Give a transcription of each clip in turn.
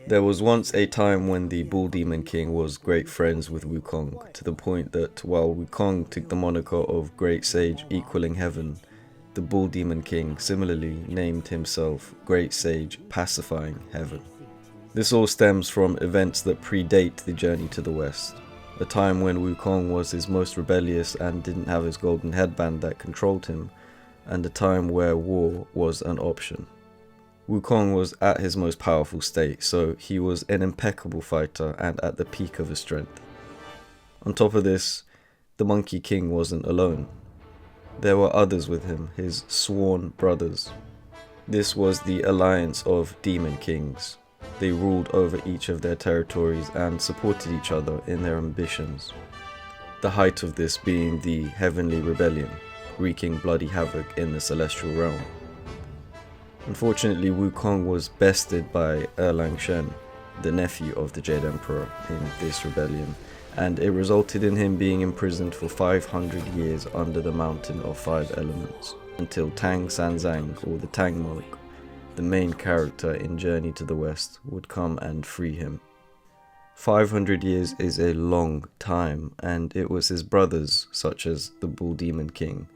There was once a time when the Bull Demon King was great friends with Wukong, to the point that while Wukong took the moniker of Great Sage equaling heaven, the Bull Demon King similarly named himself Great Sage pacifying heaven. This all stems from events that predate the journey to the west, a time when Wukong was his most rebellious and didn't have his golden headband that controlled him, and a time where war was an option. Wukong was at his most powerful state, so he was an impeccable fighter and at the peak of his strength. On top of this, the Monkey King wasn't alone. There were others with him, his sworn brothers. This was the alliance of Demon Kings. They ruled over each of their territories and supported each other in their ambitions. The height of this being the Heavenly Rebellion, wreaking bloody havoc in the celestial realm. Unfortunately, Wukong was bested by Erlang Shen, the nephew of the Jade Emperor, in this rebellion, and it resulted in him being imprisoned for 500 years under the Mountain of Five Elements, until Tang Sanzang, or the Tang Monk, the main character in Journey to the West, would come and free him. 500 years is a long time, and it was his brothers, such as the Bull Demon King,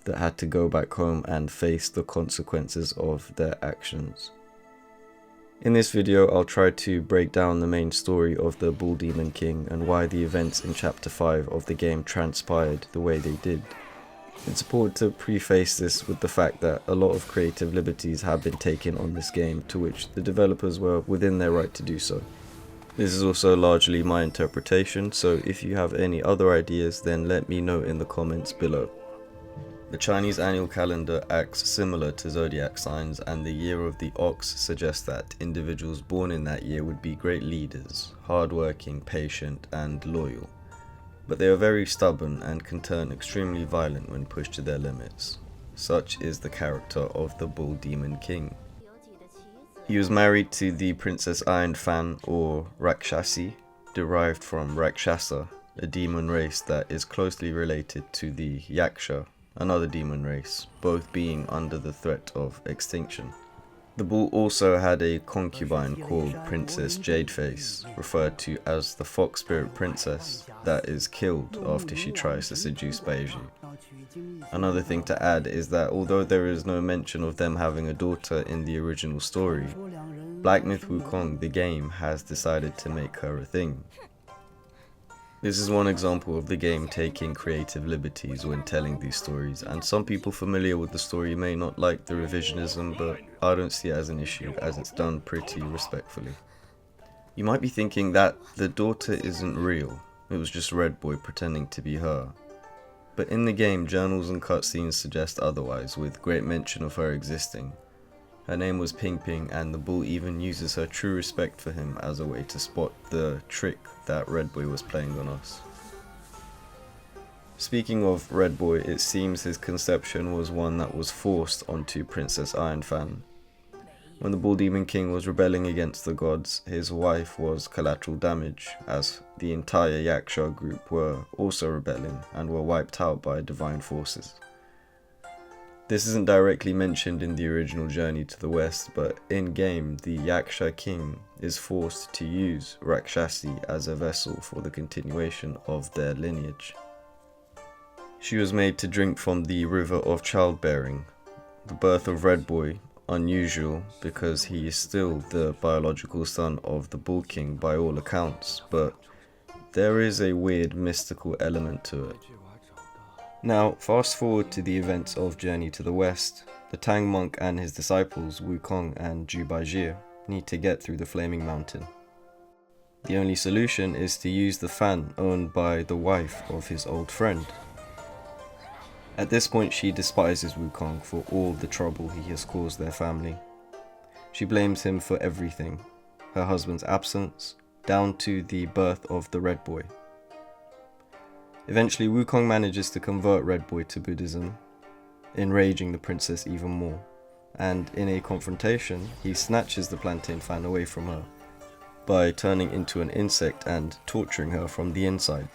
that had to go back home and face the consequences of their actions. In this video, I'll try to break down the main story of the Bull Demon King and why the events in Chapter 5 of the game transpired the way they did. It's important to preface this with the fact that a lot of creative liberties have been taken on this game, to which the developers were within their right to do so. This is also largely my interpretation, so if you have any other ideas, then let me know in the comments below. The Chinese annual calendar acts similar to zodiac signs, and the year of the ox suggests that individuals born in that year would be great leaders, hardworking, patient, and loyal. But they are very stubborn and can turn extremely violent when pushed to their limits. Such is the character of the Bull Demon King. He was married to the Princess Iron Fan, or Rakshasi, derived from Rakshasa, a demon race that is closely related to the Yaksha, another demon race, both being under the threat of extinction. The bull also had a concubine called Princess Jadeface, referred to as the Fox Spirit Princess, that is killed after she tries to seduce Beiju. Another thing to add is that although there is no mention of them having a daughter in the original story, Black Myth Wukong, the game, has decided to make her a thing. This is one example of the game taking creative liberties when telling these stories, and some people familiar with the story may not like the revisionism, but I don't see it as an issue, as it's done pretty respectfully. You might be thinking that the daughter isn't real, it was just Red Boy pretending to be her. But in the game, journals and cutscenes suggest otherwise, with great mention of her existing. Her name was Pingping, and the bull even uses her true respect for him as a way to spot the trick that Red Boy was playing on us. Speaking of Red Boy, it seems his conception was one that was forced onto Princess Iron Fan. When the Bull Demon King was rebelling against the gods, his wife was collateral damage, as the entire Yaksha group were also rebelling and were wiped out by divine forces. This isn't directly mentioned in the original Journey to the West, but in-game, the Yaksha king is forced to use Rakshasi as a vessel for the continuation of their lineage. She was made to drink from the river of childbearing. The birth of Red Boy, unusual because he is still the biological son of the Bull King by all accounts, but there is a weird mystical element to it. Now, fast forward to the events of Journey to the West. The Tang monk and his disciples, Wukong and Zhu need to get through the Flaming Mountain. The only solution is to use the fan owned by the wife of his old friend. At this point, she despises Wukong for all the trouble he has caused their family. She blames him for everything, her husband's absence, down to the birth of the Red Boy. Eventually, Wukong manages to convert Red Boy to Buddhism, enraging the princess even more, and in a confrontation, he snatches the plantain fan away from her by turning into an insect and torturing her from the inside.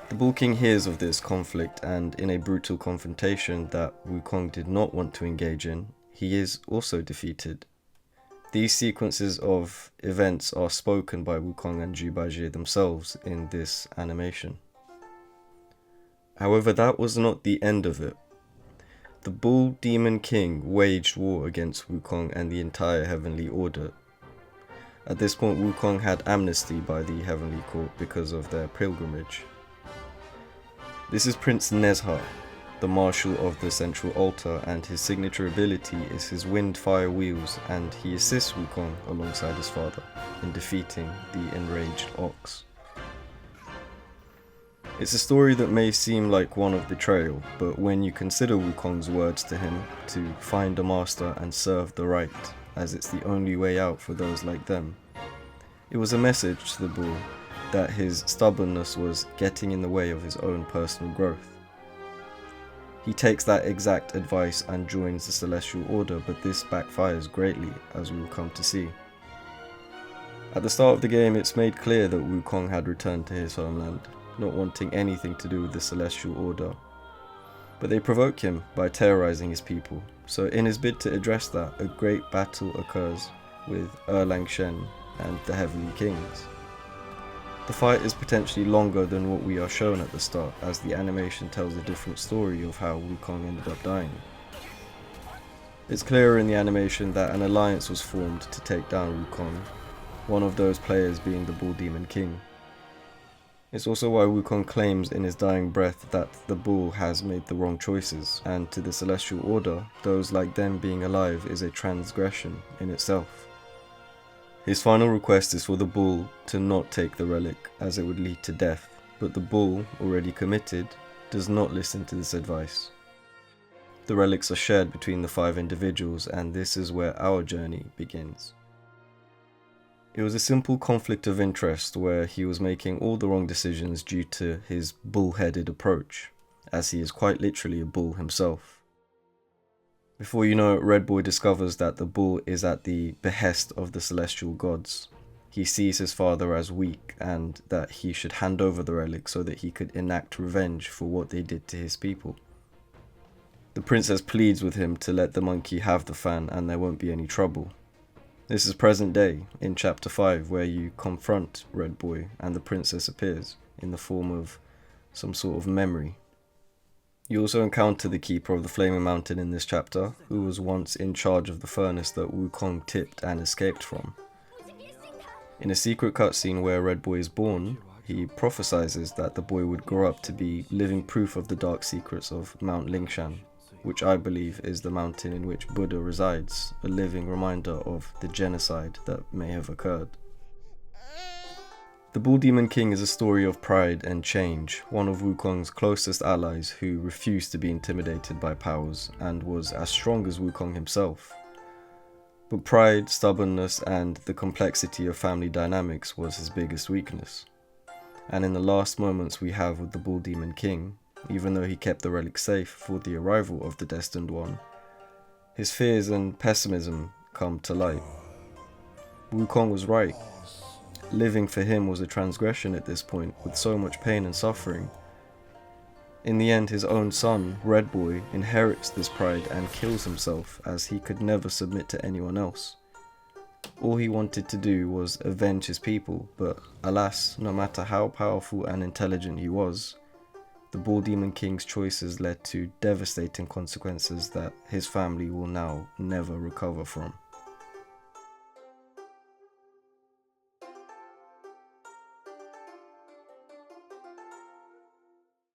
The Bull King hears of this conflict, and in a brutal confrontation that Wukong did not want to engage in, he is also defeated. These sequences of events are spoken by Wukong and Jubaizhe themselves in this animation. However, that was not the end of it. The Bull Demon King waged war against Wukong and the entire Heavenly Order. At this point, Wukong had amnesty by the Heavenly Court because of their pilgrimage. This is Prince Nezha, the Marshal of the Central Altar, and his signature ability is his wind fire wheels, and he assists Wukong alongside his father in defeating the enraged ox. It's a story that may seem like one of betrayal, but when you consider Wukong's words to him to find a master and serve the right, as it's the only way out for those like them, it was a message to the bull that his stubbornness was getting in the way of his own personal growth. He takes that exact advice and joins the Celestial Order, but this backfires greatly, as we will come to see. At the start of the game, it's made clear that Wukong had returned to his homeland, not wanting anything to do with the Celestial Order. But they provoke him by terrorizing his people, so in his bid to address that, a great battle occurs with Erlang and the Heavenly Kings. The fight is potentially longer than what we are shown at the start, as the animation tells a different story of how Wukong ended up dying. It's clearer in the animation that an alliance was formed to take down Wukong, one of those players being the Bull Demon King. It's also why Wukong claims in his dying breath that the bull has made the wrong choices, and to the Celestial Order, those like them being alive is a transgression in itself. His final request is for the bull to not take the relic, as it would lead to death, but the bull, already committed, does not listen to this advice. The relics are shared between the 5 individuals, and this is where our journey begins. It was a simple conflict of interest where he was making all the wrong decisions due to his bull-headed approach, as he is quite literally a bull himself. Before you know it, Red Boy discovers that the bull is at the behest of the celestial gods. He sees his father as weak and that he should hand over the relic so that he could enact revenge for what they did to his people. The princess pleads with him to let the monkey have the fan and there won't be any trouble. This is present day, in chapter 5, where you confront Red Boy and the princess appears in the form of some sort of memory. You also encounter the keeper of the Flaming Mountain in this chapter, who was once in charge of the furnace that Wukong tipped and escaped from. In a secret cutscene where Red Boy is born, he prophesizes that the boy would grow up to be living proof of the dark secrets of Mount Lingshan, which I believe is the mountain in which Buddha resides, a living reminder of the genocide that may have occurred. The Bull Demon King is a story of pride and change, one of Wukong's closest allies who refused to be intimidated by powers and was as strong as Wukong himself. But pride, stubbornness, and the complexity of family dynamics was his biggest weakness. And in the last moments we have with the Bull Demon King, even though he kept the relic safe for the arrival of the Destined One, his fears and pessimism come to light. Wukong was right. Living for him was a transgression at this point, with so much pain and suffering. In the end, his own son, Red Boy, inherits this pride and kills himself, as he could never submit to anyone else. All he wanted to do was avenge his people, but alas, no matter how powerful and intelligent he was, the Bull Demon King's choices led to devastating consequences that his family will now never recover from.